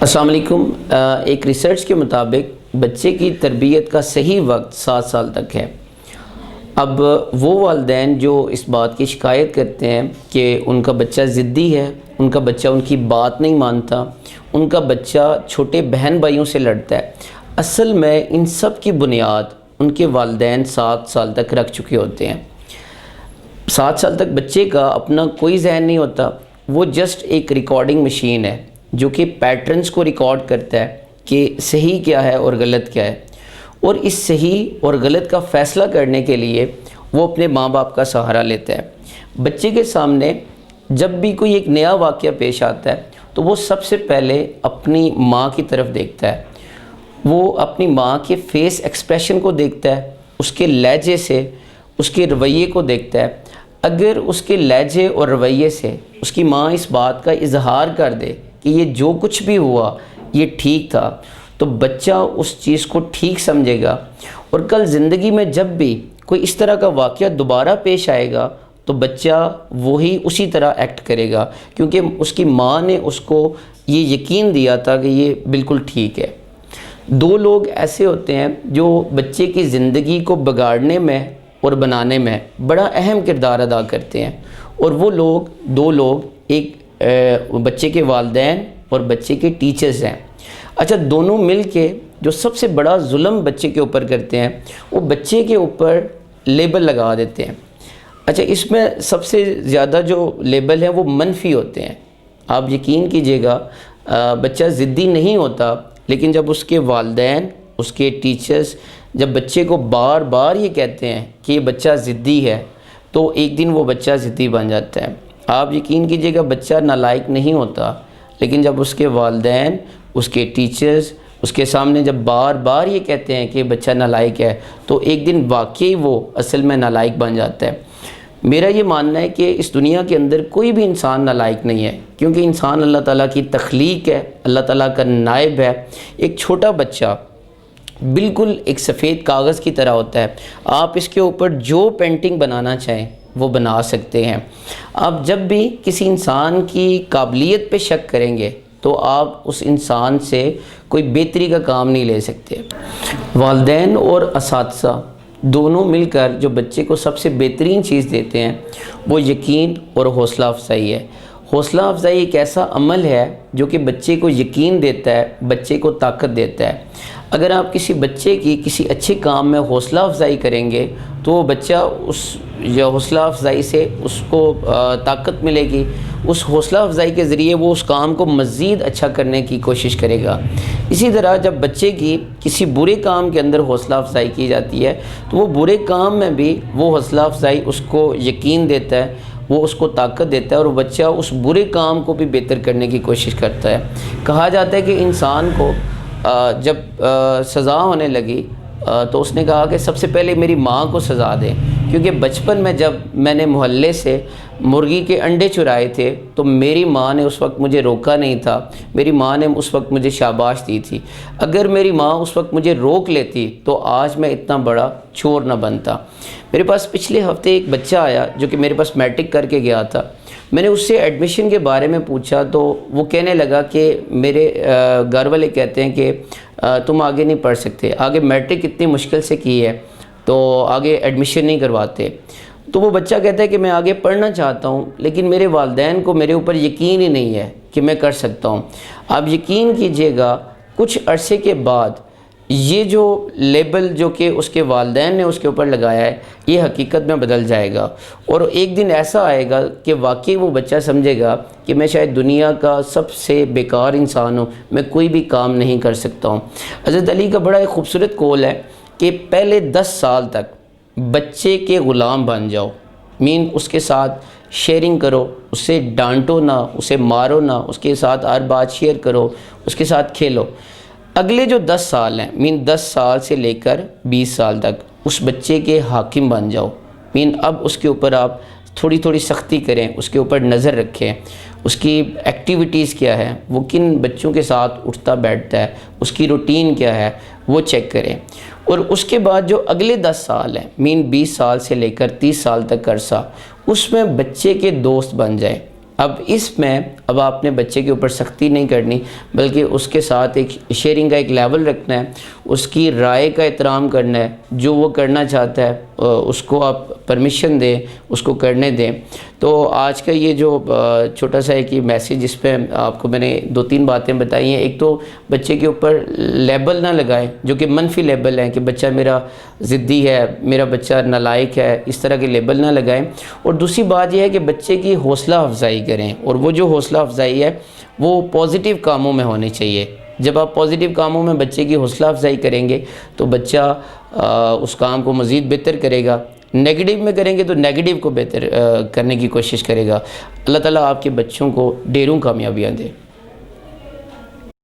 السلام علیکم۔ ایک ریسرچ کے مطابق بچے کی تربیت کا صحیح وقت 7 سال تک ہے۔ اب وہ والدین جو اس بات کی شکایت کرتے ہیں کہ ان کا بچہ ضدی ہے، ان کا بچہ ان کی بات نہیں مانتا، ان کا بچہ چھوٹے بہن بھائیوں سے لڑتا ہے، اصل میں ان سب کی بنیاد ان کے والدین 7 سال تک رکھ چکے ہوتے ہیں۔ 7 سال تک بچے کا اپنا کوئی ذہن نہیں ہوتا، وہ جسٹ ایک ریکارڈنگ مشین ہے جو کہ پیٹرنز کو ریکارڈ کرتا ہے کہ صحیح کیا ہے اور غلط کیا ہے، اور اس صحیح اور غلط کا فیصلہ کرنے کے لیے وہ اپنے ماں باپ کا سہارا لیتا ہے۔ بچے کے سامنے جب بھی کوئی ایک نیا واقعہ پیش آتا ہے تو وہ سب سے پہلے اپنی ماں کی طرف دیکھتا ہے، وہ اپنی ماں کے فیس ایکسپریشن کو دیکھتا ہے، اس کے لہجے سے، اس کے رویے کو دیکھتا ہے۔ اگر اس کے لہجے اور رویے سے اس کی ماں اس بات کا اظہار کر دے کہ یہ جو کچھ بھی ہوا یہ ٹھیک تھا، تو بچہ اس چیز کو ٹھیک سمجھے گا، اور کل زندگی میں جب بھی کوئی اس طرح کا واقعہ دوبارہ پیش آئے گا تو بچہ وہی اسی طرح ایکٹ کرے گا، کیونکہ اس کی ماں نے اس کو یہ یقین دیا تھا کہ یہ بالکل ٹھیک ہے۔ 2 لوگ ایسے ہوتے ہیں جو بچے کی زندگی کو بگاڑنے میں اور بنانے میں بڑا اہم کردار ادا کرتے ہیں، اور وہ 2 لوگ ایک بچے کے والدین اور بچے کے ٹیچرز ہیں۔ اچھا، دونوں مل کے جو سب سے بڑا ظلم بچے کے اوپر کرتے ہیں وہ بچے کے اوپر لیبل لگا دیتے ہیں۔ اچھا، اس میں سب سے زیادہ جو لیبل ہیں وہ منفی ہوتے ہیں۔ آپ یقین کیجئے گا، بچہ ضدی نہیں ہوتا، لیکن جب اس کے والدین، اس کے ٹیچرز جب بچے کو بار بار یہ کہتے ہیں کہ یہ بچہ ضدی ہے، تو ایک دن وہ بچہ ضدی بن جاتا ہے۔ آپ یقین کیجئے گا، بچہ نالائق نہیں ہوتا، لیکن جب اس کے والدین، اس کے ٹیچرز اس کے سامنے جب بار بار یہ کہتے ہیں کہ بچہ نالائق ہے، تو ایک دن واقعی وہ اصل میں نالائق بن جاتا ہے۔ میرا یہ ماننا ہے کہ اس دنیا کے اندر کوئی بھی انسان نالائق نہیں ہے، کیونکہ انسان اللہ تعالیٰ کی تخلیق ہے، اللہ تعالیٰ کا نائب ہے۔ ایک چھوٹا بچہ بالکل ایک سفید کاغذ کی طرح ہوتا ہے، آپ اس کے اوپر جو پینٹنگ بنانا چاہیں وہ بنا سکتے ہیں۔ آپ جب بھی کسی انسان کی قابلیت پہ شک کریں گے تو آپ اس انسان سے کوئی بہتری کا کام نہیں لے سکتے۔ والدین اور اساتذہ دونوں مل کر جو بچے کو سب سے بہترین چیز دیتے ہیں وہ یقین اور حوصلہ افزائی ہے۔ حوصلہ افزائی ایک ایسا عمل ہے جو کہ بچے کو یقین دیتا ہے، بچے کو طاقت دیتا ہے۔ اگر آپ کسی بچے کی کسی اچھے کام میں حوصلہ افزائی کریں گے تو وہ بچہ اس حوصلہ افزائی سے اس کو طاقت ملے گی، اس حوصلہ افزائی کے ذریعے وہ اس کام کو مزید اچھا کرنے کی کوشش کرے گا۔ اسی طرح جب بچے کی کسی برے کام کے اندر حوصلہ افزائی کی جاتی ہے تو وہ برے کام میں بھی وہ حوصلہ افزائی اس کو یقین دیتا ہے، وہ اس کو طاقت دیتا ہے، اور وہ بچہ اس برے کام کو بھی بہتر کرنے کی کوشش کرتا ہے۔ کہا جاتا ہے کہ انسان کو جب سزا ہونے لگی تو اس نے کہا کہ سب سے پہلے میری ماں کو سزا دیں، کیونکہ بچپن میں جب میں نے محلے سے مرغی کے انڈے چرائے تھے تو میری ماں نے اس وقت مجھے روکا نہیں تھا، میری ماں نے اس وقت مجھے شاباش دی تھی۔ اگر میری ماں اس وقت مجھے روک لیتی تو آج میں اتنا بڑا چور نہ بنتا۔ میرے پاس پچھلے ہفتے ایک بچہ آیا جو کہ میرے پاس میٹرک کر کے گیا تھا۔ میں نے اس سے ایڈمیشن کے بارے میں پوچھا تو وہ کہنے لگا کہ میرے گھر والے کہتے ہیں کہ تم آگے نہیں پڑھ سکتے، آگے میٹرک اتنی مشکل سے کی ہے تو آگے ایڈمیشن نہیں کرواتے۔ تو وہ بچہ کہتا ہے کہ میں آگے پڑھنا چاہتا ہوں، لیکن میرے والدین کو میرے اوپر یقین ہی نہیں ہے کہ میں کر سکتا ہوں۔ آپ یقین کیجئے گا، کچھ عرصے کے بعد یہ جو لیبل جو کہ اس کے والدین نے اس کے اوپر لگایا ہے یہ حقیقت میں بدل جائے گا، اور ایک دن ایسا آئے گا کہ واقعی وہ بچہ سمجھے گا کہ میں شاید دنیا کا سب سے بیکار انسان ہوں، میں کوئی بھی کام نہیں کر سکتا ہوں۔ حضرت علی کا بڑا ایک خوبصورت قول ہے کہ پہلے 10 سال تک بچے کے غلام بن جاؤ، اس کے ساتھ شیئرنگ کرو، اسے ڈانٹو نہ، اسے مارو نہ، اس کے ساتھ ہر بات شیئر کرو، اس کے ساتھ کھیلو۔ اگلے جو 10 سال ہیں 10 سال سے لے کر 20 سال تک اس بچے کے حاکم بن جاؤ۔ اب اس کے اوپر آپ تھوڑی تھوڑی سختی کریں، اس کے اوپر نظر رکھیں، اس کی ایکٹیویٹیز کیا ہے، وہ کن بچوں کے ساتھ اٹھتا بیٹھتا ہے، اس کی روٹین کیا ہے وہ چیک کریں۔ اور اس کے بعد جو اگلے 10 سال ہیں 20 سال سے لے کر 30 سال تک عرصہ، اس میں بچے کے دوست بن جائیں، اب اس میں اب آپ نے بچے کے اوپر سختی نہیں کرنی، بلکہ اس کے ساتھ ایک شیئرنگ کا ایک لیول رکھنا ہے، اس کی رائے کا احترام کرنا ہے، جو وہ کرنا چاہتا ہے اس کو آپ پرمیشن دیں، اس کو کرنے دیں۔ تو آج کا یہ جو چھوٹا سا ایک میسیج، جس پہ آپ کو میں نے 2-3 باتیں بتائی ہیں۔ ایک تو بچے کے اوپر لیبل نہ لگائیں جو کہ منفی لیبل ہیں، کہ بچہ میرا ضدی ہے، میرا بچہ نالائق ہے، اس طرح کے لیبل نہ لگائیں۔ اور دوسری بات یہ ہے کہ بچے کی حوصلہ افزائی کریں، اور وہ جو حوصلہ افزائی ہے وہ پازیٹیو کاموں میں ہونی چاہیے۔ جب آپ پازیٹیو کاموں میں بچے کی حوصلہ افزائی کریں گے تو بچہ اس کام کو مزید بہتر کرے گا۔ نیگیٹو میں کریں گے تو نیگیٹو کو بہتر کرنے کی کوشش کرے گا۔ اللہ تعالیٰ آپ کے بچوں کو ڈھیروں کامیابیاں دے۔